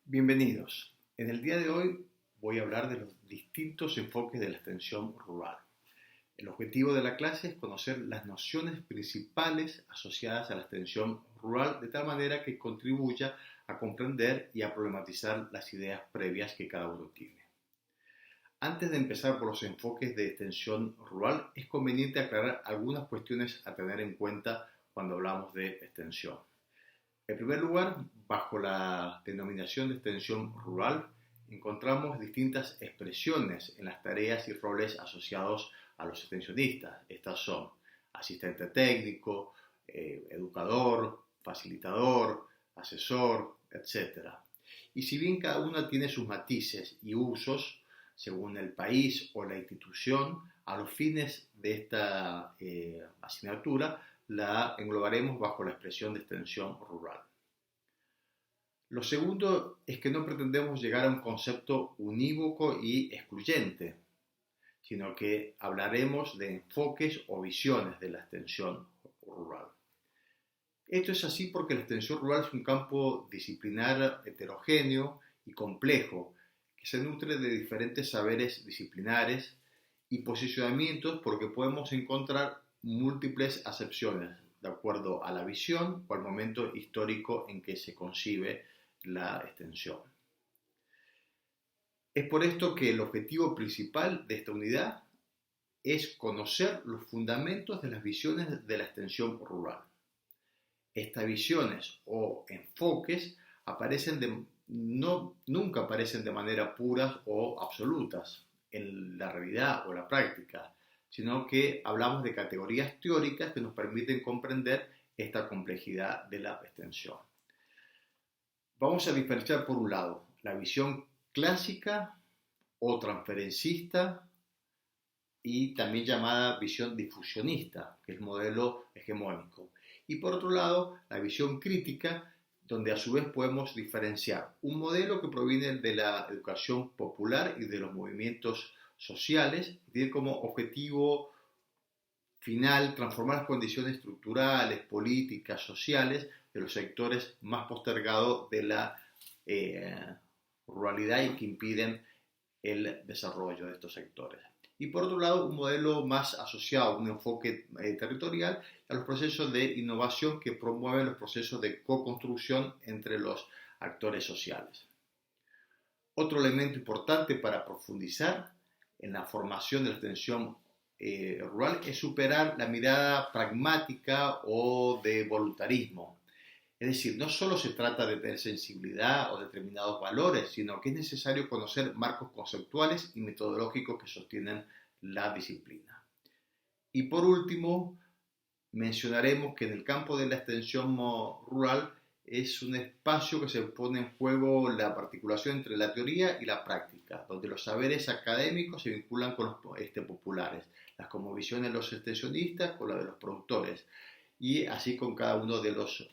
Bienvenidos. En el día de hoy voy a hablar de los distintos enfoques de la extensión rural. El objetivo de la clase es conocer las nociones principales asociadas a la extensión rural de tal manera que contribuya a comprender y a problematizar las ideas previas que cada uno tiene. Antes de empezar por los enfoques de extensión rural, es conveniente aclarar algunas cuestiones a tener en cuenta cuando hablamos de extensión. En primer lugar, bajo la denominación de extensión rural, encontramos distintas expresiones en las tareas y roles asociados a los extensionistas. Estas son asistente técnico, educador, facilitador, asesor, etc. Y si bien cada una tiene sus matices y usos según el país o la institución, a los fines de esta asignatura la englobaremos bajo la expresión de extensión rural. Lo segundo es que no pretendemos llegar a un concepto unívoco y excluyente, sino que hablaremos de enfoques o visiones de la extensión rural. Esto es así porque la extensión rural es un campo disciplinar heterogéneo y complejo, que se nutre de diferentes saberes disciplinares y posicionamientos porque podemos encontrar múltiples acepciones de acuerdo a la visión o al momento histórico en que se concibe la extensión. Es por esto que el objetivo principal de esta unidad es conocer los fundamentos de las visiones de la extensión rural. Estas visiones o enfoques nunca aparecen de manera puras o absolutas en la realidad o la práctica, sino que hablamos de categorías teóricas que nos permiten comprender esta complejidad de la extensión. Vamos a diferenciar por un lado la visión clásica o transferencista y también llamada visión difusionista, que es el modelo hegemónico. Y por otro lado, la visión crítica, donde a su vez podemos diferenciar un modelo que proviene de la educación popular y de los movimientos sociales, y tiene como objetivo final transformar las condiciones estructurales, políticas, sociales de los sectores más postergados de la ruralidad y que impiden el desarrollo de estos sectores. Y por otro lado, un modelo más asociado a un enfoque territorial a los procesos de innovación que promueven los procesos de co-construcción entre los actores sociales. Otro elemento importante para profundizar en la formación de la extensión rural es superar la mirada pragmática o de voluntarismo. Es decir, no solo se trata de tener sensibilidad o determinados valores, sino que es necesario conocer marcos conceptuales y metodológicos que sostienen la disciplina. Y por último, mencionaremos que en el campo de la extensión rural es un espacio que se pone en juego la articulación entre la teoría y la práctica, donde los saberes académicos se vinculan con los populares, las cosmovisiones de los extensionistas con la de los productores, y así con cada uno de los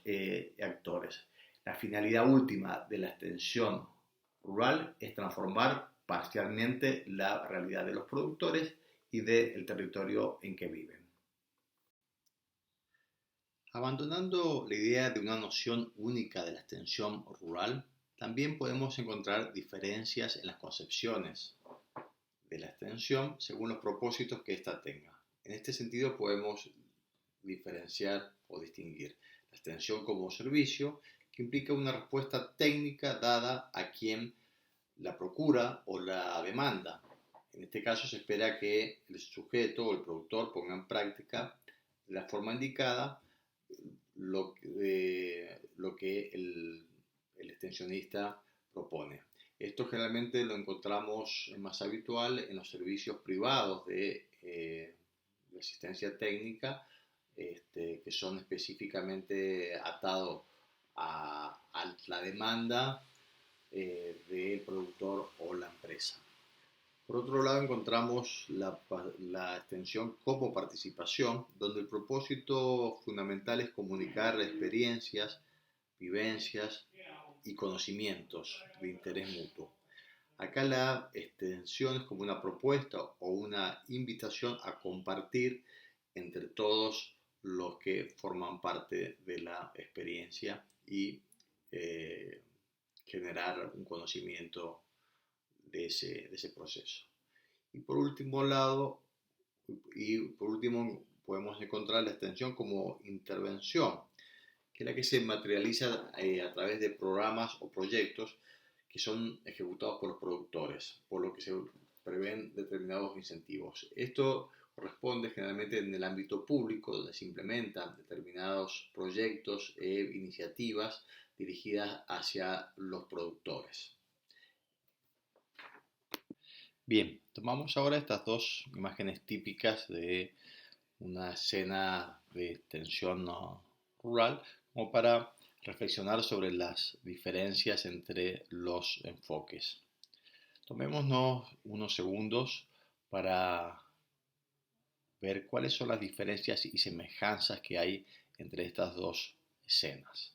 actores. La finalidad última de la extensión rural es transformar parcialmente la realidad de los productores y del territorio en que viven. Abandonando la idea de una noción única de la extensión rural, también podemos encontrar diferencias en las concepciones de la extensión según los propósitos que ésta tenga. En este sentido podemos diferenciar o distinguir la extensión como servicio, que implica una respuesta técnica dada a quien la procura o la demanda. En este caso se espera que el sujeto o el productor ponga en práctica de la forma indicada lo que el extensionista propone. Esto generalmente lo encontramos más habitual en los servicios privados de asistencia técnica, que son específicamente atados a la demanda del productor o la empresa. Por otro lado, encontramos la extensión como participación, donde el propósito fundamental es comunicar experiencias, vivencias y conocimientos de interés mutuo. Acá la extensión es como una propuesta o una invitación a compartir entre todos los que forman parte de la experiencia y generar un conocimiento de ese proceso. Y por último lado, podemos encontrar la extensión como intervención, que es la que se materializa a través de programas o proyectos que son ejecutados por los productores, por lo que se prevén determinados incentivos. Esto corresponde generalmente en el ámbito público, donde se implementan determinados proyectos e iniciativas dirigidas hacia los productores. Bien, tomamos ahora estas dos imágenes típicas de una escena de extensión rural como para reflexionar sobre las diferencias entre los enfoques. Tomémonos unos segundos para ver cuáles son las diferencias y semejanzas que hay entre estas dos escenas.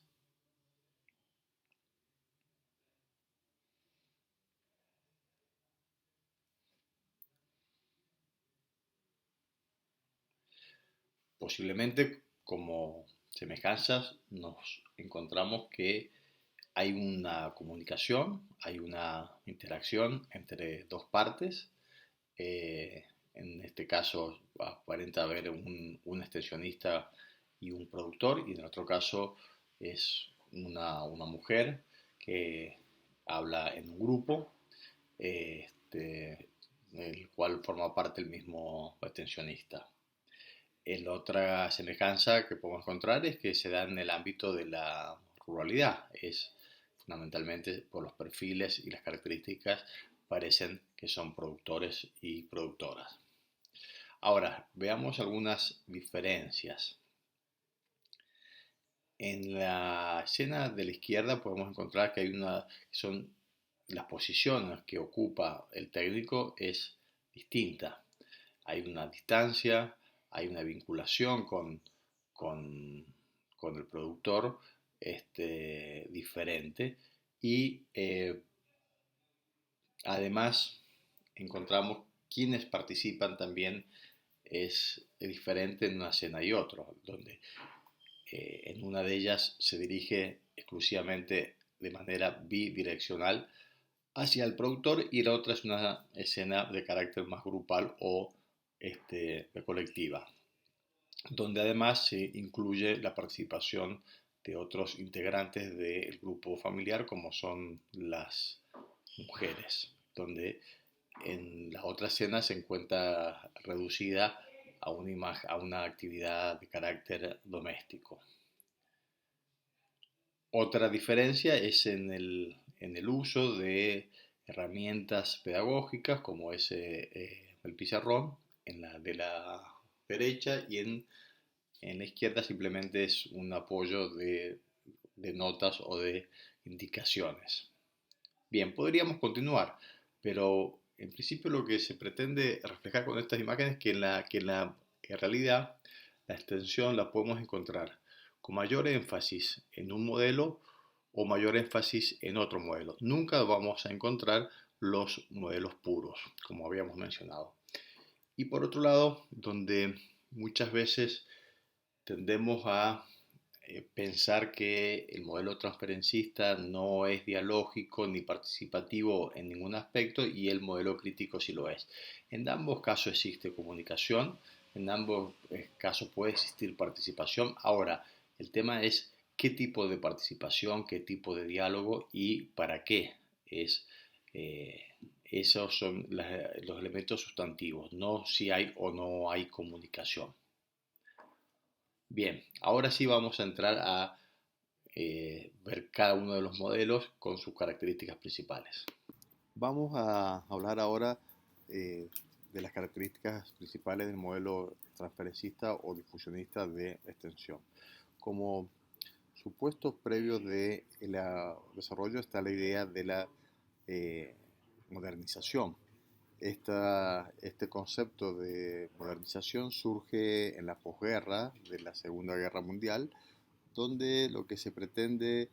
Posiblemente como semejanzas nos encontramos que hay una comunicación, hay una interacción entre dos partes. En este caso aparenta haber un extensionista y un productor, y en otro caso es una mujer que habla en un grupo, el cual forma parte del mismo extensionista. La otra semejanza que podemos encontrar es que se da en el ámbito de la ruralidad. Es fundamentalmente por los perfiles y las características parecen que son productores y productoras. Ahora, veamos algunas diferencias. En la escena de la izquierda podemos encontrar que son las posiciones que ocupa el técnico es distinta. Hay una distancia, hay una vinculación con, con el productor diferente, y además encontramos quienes participan también es diferente en una escena y otra, donde en una de ellas se dirige exclusivamente de manera bidireccional hacia el productor, y la otra es una escena de carácter más grupal o colectiva, donde además se incluye la participación de otros integrantes del grupo familiar, como son las mujeres, donde en la otra escena se encuentra reducida a una actividad de carácter doméstico. Otra diferencia es en el uso de herramientas pedagógicas, como es el pizarrón en la de la derecha, y en la izquierda simplemente es un apoyo de notas o de indicaciones. Bien, podríamos continuar, pero en principio lo que se pretende reflejar con estas imágenes es que en realidad la extensión la podemos encontrar con mayor énfasis en un modelo o mayor énfasis en otro modelo. Nunca vamos a encontrar los modelos puros, como habíamos mencionado. Y por otro lado, donde muchas veces tendemos a pensar que el modelo transferencista no es dialógico ni participativo en ningún aspecto, y el modelo crítico sí lo es. En ambos casos existe comunicación, en ambos casos puede existir participación. Ahora, el tema es qué tipo de participación, qué tipo de diálogo y para qué es. Esos son los elementos sustantivos, no si hay o no hay comunicación. Bien, ahora sí vamos a entrar a ver cada uno de los modelos con sus características principales. Vamos a hablar ahora de las características principales del modelo transferencista o difusionista de extensión. Como supuestos previos del desarrollo está la idea de la modernización. Este concepto de modernización surge en la posguerra de la Segunda Guerra Mundial, donde lo que se pretende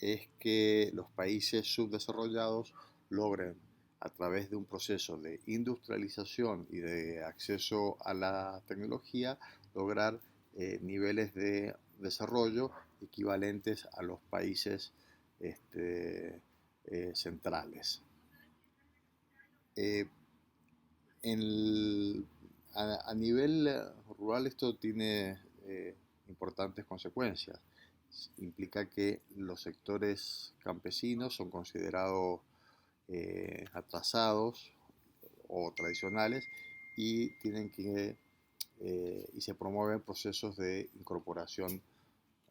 es que los países subdesarrollados logren, a través de un proceso de industrialización y de acceso a la tecnología, lograr niveles de desarrollo equivalentes a los países centrales. Eh, a nivel rural esto tiene importantes consecuencias. Implica que los sectores campesinos son considerados atrasados o tradicionales y y se promueven procesos de incorporación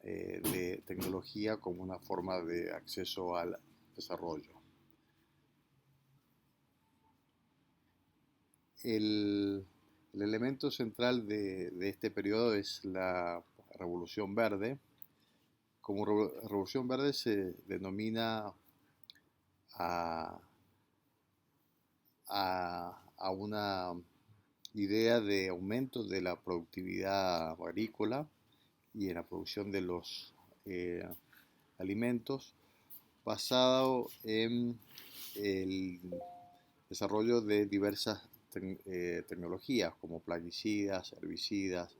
de tecnología como una forma de acceso al desarrollo. El elemento central de este periodo es la Revolución Verde. Como Revolución Verde se denomina a, a una idea de aumento de la productividad agrícola y en la producción de los alimentos, basado en el desarrollo de diversas tecnologías como plaguicidas, herbicidas,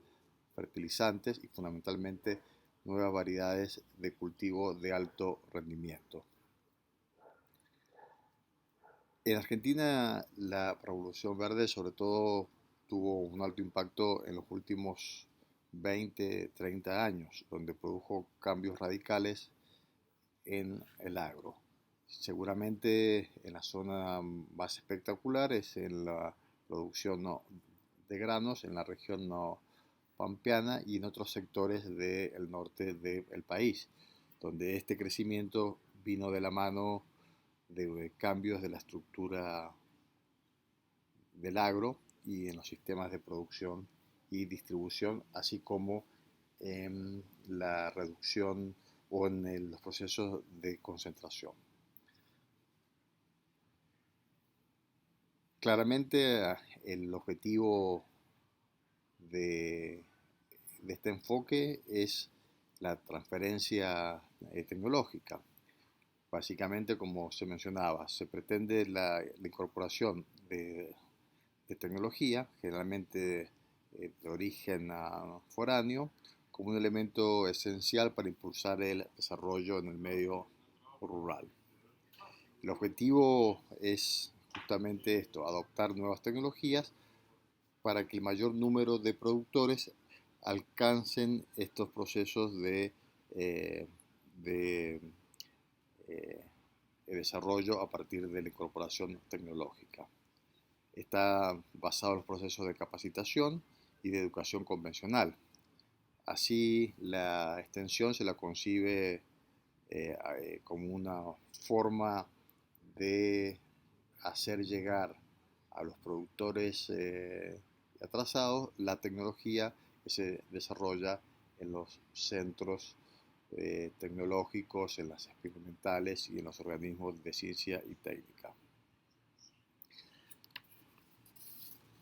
fertilizantes y fundamentalmente nuevas variedades de cultivo de alto rendimiento. En Argentina la Revolución Verde sobre todo tuvo un alto impacto en los últimos 20, 30 años, donde produjo cambios radicales en el agro. Seguramente en la zona más espectacular es en la producción de granos en la región pampeana y en otros sectores del norte del país, donde este crecimiento vino de la mano de cambios de la estructura del agro y en los sistemas de producción y distribución, así como en la reducción o en los procesos de concentración. Claramente el objetivo de este enfoque es la transferencia tecnológica. Básicamente, como se mencionaba, se pretende la incorporación de tecnología, generalmente de origen foráneo, como un elemento esencial para impulsar el desarrollo en el medio rural. El objetivo es justamente esto, adoptar nuevas tecnologías para que el mayor número de productores alcancen estos procesos de desarrollo a partir de la incorporación tecnológica. Está basado en los procesos de capacitación y de educación convencional. Así, la extensión se la concibe como una forma de hacer llegar a los productores atrasados la tecnología que se desarrolla en los centros tecnológicos, en las experimentales y en los organismos de ciencia y técnica.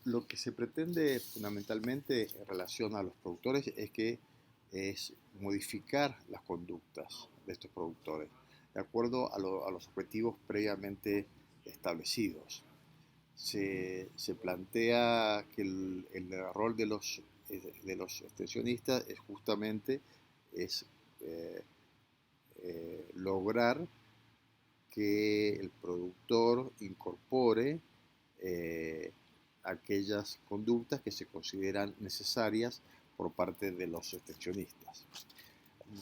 Lo que se pretende fundamentalmente en relación a los productores es modificar las conductas de estos productores de acuerdo a los objetivos previamente establecidos. Se plantea que el rol de los extensionistas es justamente lograr que el productor incorpore aquellas conductas que se consideran necesarias por parte de los extensionistas.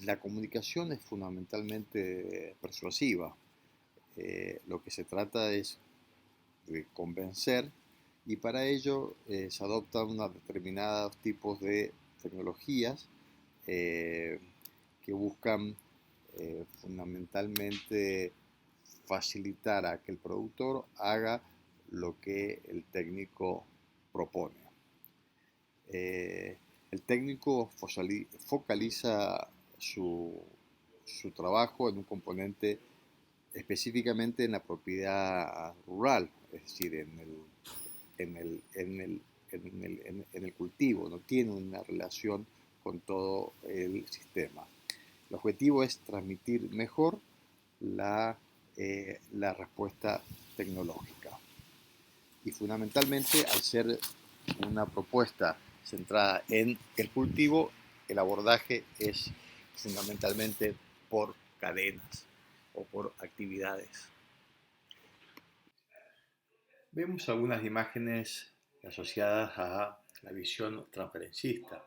La comunicación es fundamentalmente persuasiva. Lo que se trata es de convencer y para ello se adoptan unos determinados tipos de tecnologías que buscan fundamentalmente facilitar a que el productor haga lo que el técnico propone. El técnico focaliza su trabajo en un componente específicamente en la propiedad rural, es decir, en el cultivo, no tiene una relación con todo el sistema. El objetivo es transmitir mejor la respuesta tecnológica. Y fundamentalmente, al ser una propuesta centrada en el cultivo, el abordaje es fundamentalmente por cadenas o por actividades. Vemos algunas imágenes asociadas a la visión transferencista,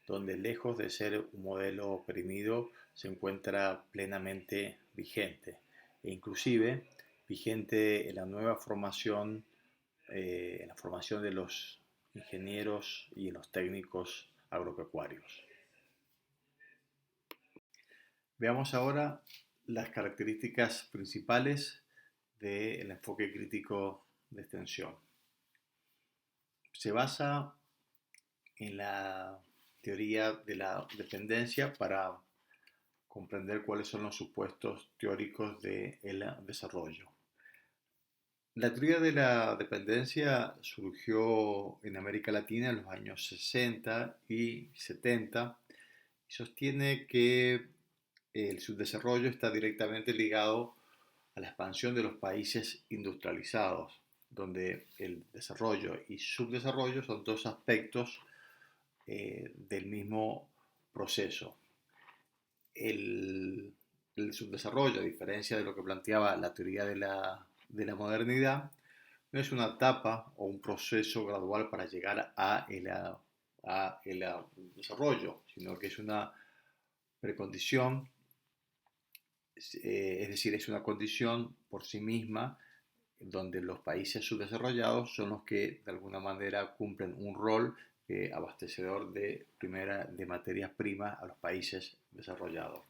donde lejos de ser un modelo oprimido se encuentra plenamente vigente e inclusive vigente en la nueva formación, en la formación de los ingenieros y en los técnicos agropecuarios. Veamos ahora las características principales del enfoque crítico de extensión. Se basa en la teoría de la dependencia para comprender cuáles son los supuestos teóricos del desarrollo. La teoría de la dependencia surgió en América Latina en los años 60 y 70 y sostiene que el subdesarrollo está directamente ligado a la expansión de los países industrializados, donde el desarrollo y subdesarrollo son dos aspectos del mismo proceso. El, el subdesarrollo, a diferencia de lo que planteaba la teoría de la modernidad, no es una etapa o un proceso gradual para llegar a el desarrollo, sino que es una precondición, es decir, es una condición por sí misma donde los países subdesarrollados son los que de alguna manera cumplen un rol abastecedor de materias primas a los países desarrollados.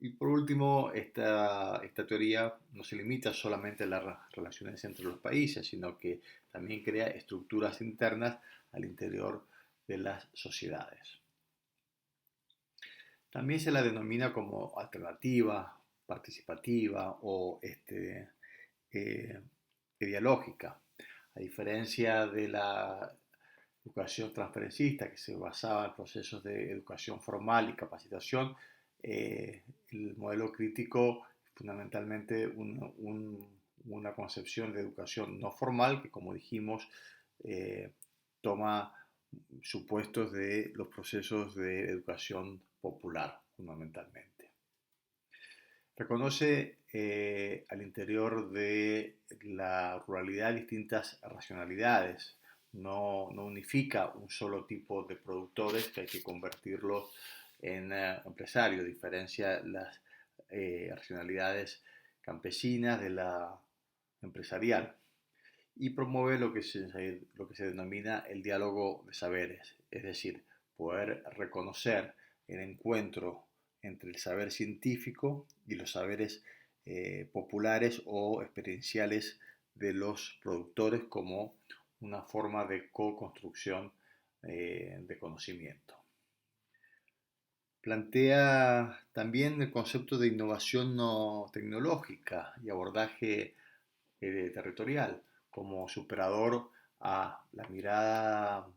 Y por último, esta teoría no se limita solamente a las relaciones entre los países, sino que también crea estructuras internas al interior de las sociedades. También se la denomina como alternativa, participativa o ideológica. A diferencia de la educación transferencista, que se basaba en procesos de educación formal y capacitación, el modelo crítico es fundamentalmente una concepción de educación no formal que, como dijimos, toma supuestos de los procesos de educación popular, fundamentalmente. Reconoce al interior de la ruralidad distintas racionalidades, no unifica un solo tipo de productores que hay que convertirlos en empresarios, diferencia las racionalidades campesinas de la empresarial y promueve lo que se denomina el diálogo de saberes, es decir, poder reconocer el encuentro entre el saber científico y los saberes populares o experienciales de los productores como una forma de co-construcción de conocimiento. Plantea también el concepto de innovación no tecnológica y abordaje territorial como superador a la mirada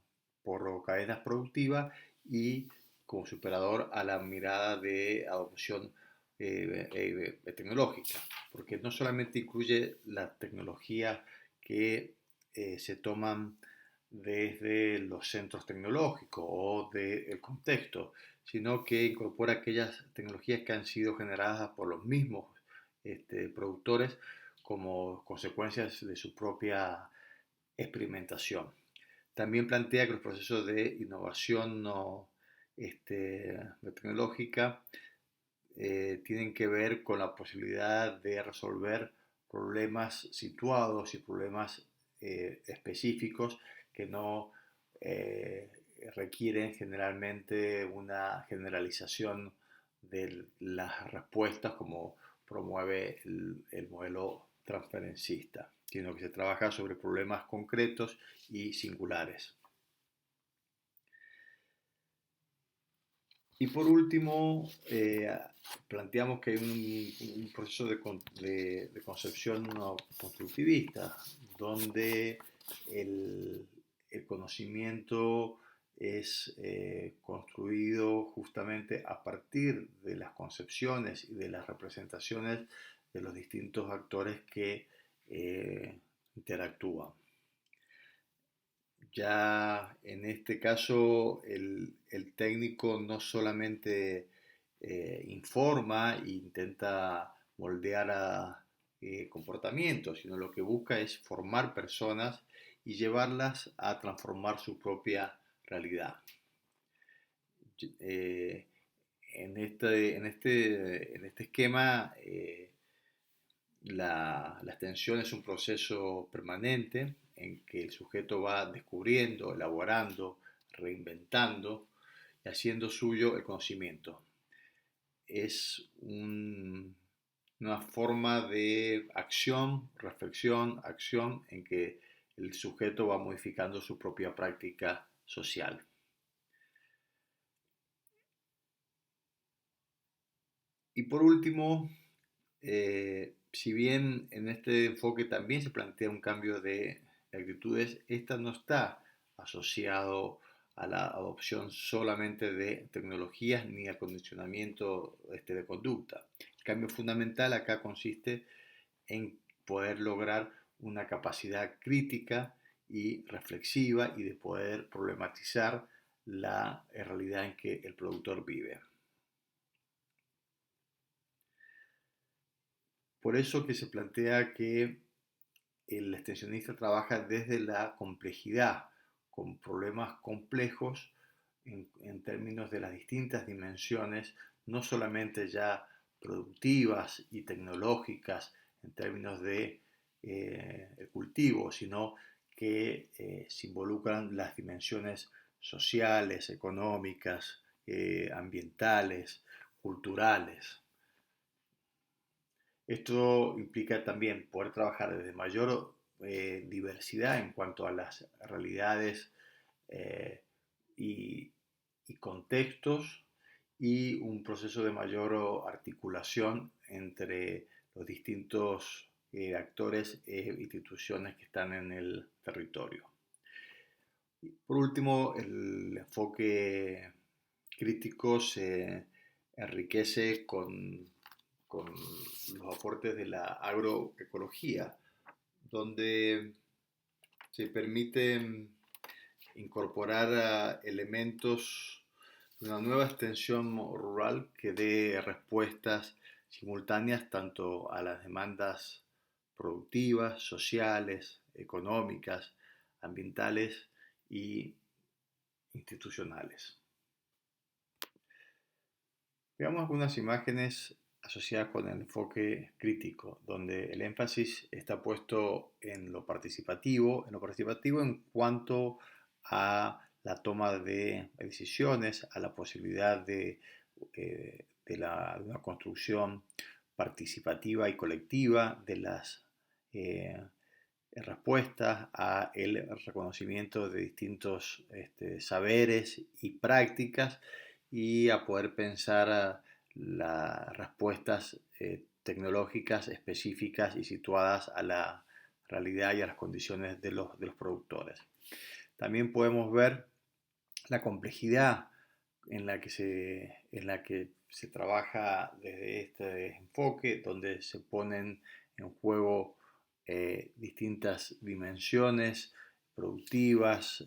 por cadenas productivas y como superador a la mirada de adopción tecnológica, porque no solamente incluye las tecnologías que se toman desde los centros tecnológicos o del contexto, sino que incorpora aquellas tecnologías que han sido generadas por los mismos productores como consecuencias de su propia experimentación. También plantea que los procesos de innovación no, tecnológica tienen que ver con la posibilidad de resolver problemas situados y problemas específicos que no requieren generalmente una generalización de las respuestas como promueve el modelo transferencista, sino que se trabaja sobre problemas concretos y singulares. Y por último, planteamos que hay un proceso de concepción no constructivista, donde el conocimiento es construido justamente a partir de las concepciones y de las representaciones de los distintos actores que interactúan. Ya en este caso el técnico no solamente informa e intenta moldear comportamiento, sino lo que busca es formar personas y llevarlas a transformar su propia realidad. En este esquema, la extensión es un proceso permanente en que el sujeto va descubriendo, elaborando, reinventando y haciendo suyo el conocimiento. Es una forma de acción, reflexión, acción en que el sujeto va modificando su propia práctica social. Y por último, si bien en este enfoque también se plantea un cambio de actitudes, esta no está asociado a la adopción solamente de tecnologías ni al condicionamiento de conducta. El cambio fundamental acá consiste en poder lograr una capacidad crítica y reflexiva y de poder problematizar la realidad en que el productor vive. Por eso que se plantea que el extensionista trabaja desde la complejidad, con problemas complejos en términos de las distintas dimensiones, no solamente ya productivas y tecnológicas en términos de el cultivo, sino que se involucran las dimensiones sociales, económicas, ambientales, culturales. Esto implica también poder trabajar desde mayor diversidad en cuanto a las realidades eh, y, y contextos y un proceso de mayor articulación entre los distintos actores e instituciones que están en el territorio. Por último, el enfoque crítico se enriquece con los aportes de la agroecología, donde se permite incorporar elementos de una nueva extensión rural que dé respuestas simultáneas tanto a las demandas productivas, sociales, económicas, ambientales y institucionales. Veamos algunas imágenes asociadas con el enfoque crítico, donde el énfasis está puesto en lo participativo en cuanto a la toma de decisiones, a la posibilidad de una construcción participativa y colectiva de las respuestas, a el reconocimiento de distintos saberes y prácticas y a poder pensar las respuestas tecnológicas específicas y situadas a la realidad y a las condiciones de los productores. También podemos ver la complejidad en la que se trabaja desde este enfoque, donde se ponen en juego distintas dimensiones productivas,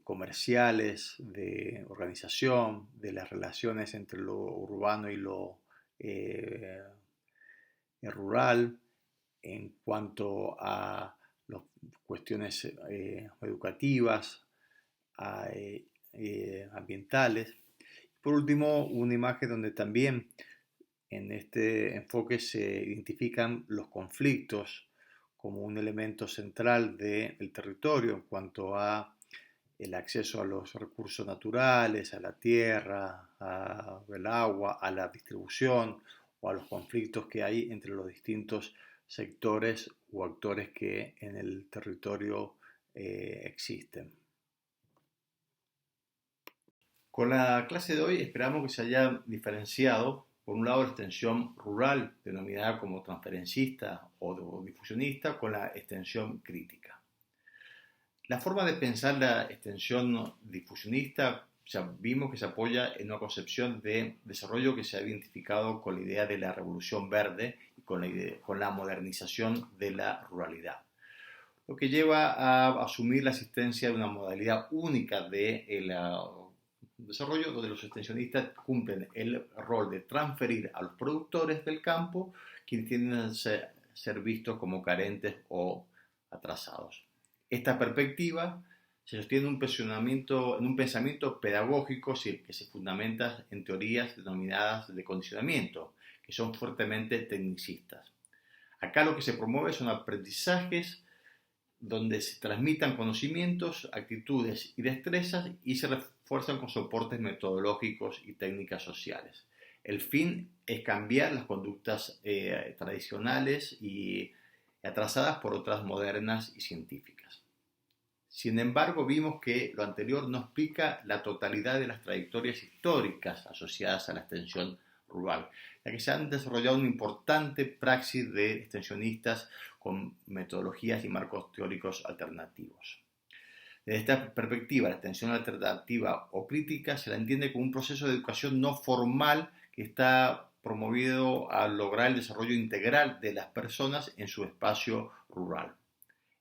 comerciales, de organización, de las relaciones entre lo urbano y lo rural, en cuanto a las cuestiones educativas, ambientales. Por último, una imagen donde también en este enfoque se identifican los conflictos como un elemento central del territorio en cuanto a el acceso a los recursos naturales, a la tierra, al agua, a la distribución o a los conflictos que hay entre los distintos sectores o actores que en el territorio existen. Con la clase de hoy esperamos que se haya diferenciado, por un lado, la extensión rural, denominada como transferencista o difusionista, con la extensión crítica. La forma de pensar la extensión difusionista ya vimos que se apoya en una concepción de desarrollo que se ha identificado con la idea de la revolución verde y con la modernización de la ruralidad, lo que lleva a asumir la existencia de una modalidad única de desarrollo donde los extensionistas cumplen el rol de transferir a los productores del campo, quienes tienden a ser vistos como carentes o atrasados. Esta perspectiva se sostiene en un pensamiento pedagógico que se fundamenta en teorías denominadas de condicionamiento, que son fuertemente tecnicistas. Acá lo que se promueve son aprendizajes donde se transmitan conocimientos, actitudes y destrezas y se refuerzan con soportes metodológicos y técnicas sociales. El fin es cambiar las conductas tradicionales y atrasadas por otras modernas y científicas. Sin embargo, vimos que lo anterior no explica la totalidad de las trayectorias históricas asociadas a la extensión rural, ya que se han desarrollado una importante praxis de extensionistas con metodologías y marcos teóricos alternativos. Desde esta perspectiva, la extensión alternativa o crítica se la entiende como un proceso de educación no formal que está promovido a lograr el desarrollo integral de las personas en su espacio rural.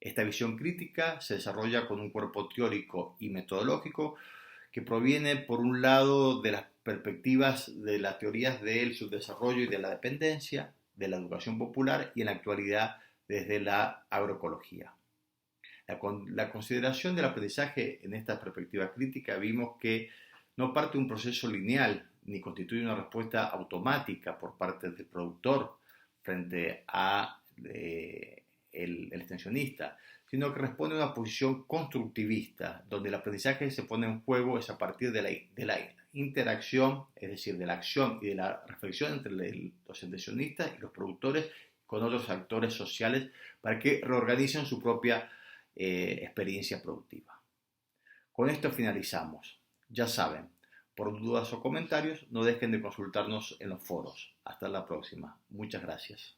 Esta visión crítica se desarrolla con un cuerpo teórico y metodológico que proviene, por un lado, de las perspectivas de las teorías del subdesarrollo y de la dependencia, de la educación popular y en la actualidad desde la agroecología. La consideración del aprendizaje en esta perspectiva crítica vimos que no parte de un proceso lineal ni constituye una respuesta automática por parte del productor frente a el extensionista, sino que responde a una posición constructivista, donde el aprendizaje se pone en juego es a partir de la interacción, es decir, de la acción y de la reflexión entre los extensionistas y los productores con otros actores sociales para que reorganicen su propia experiencia productiva. Con esto finalizamos. Ya saben, por dudas o comentarios, no dejen de consultarnos en los foros. Hasta la próxima. Muchas gracias.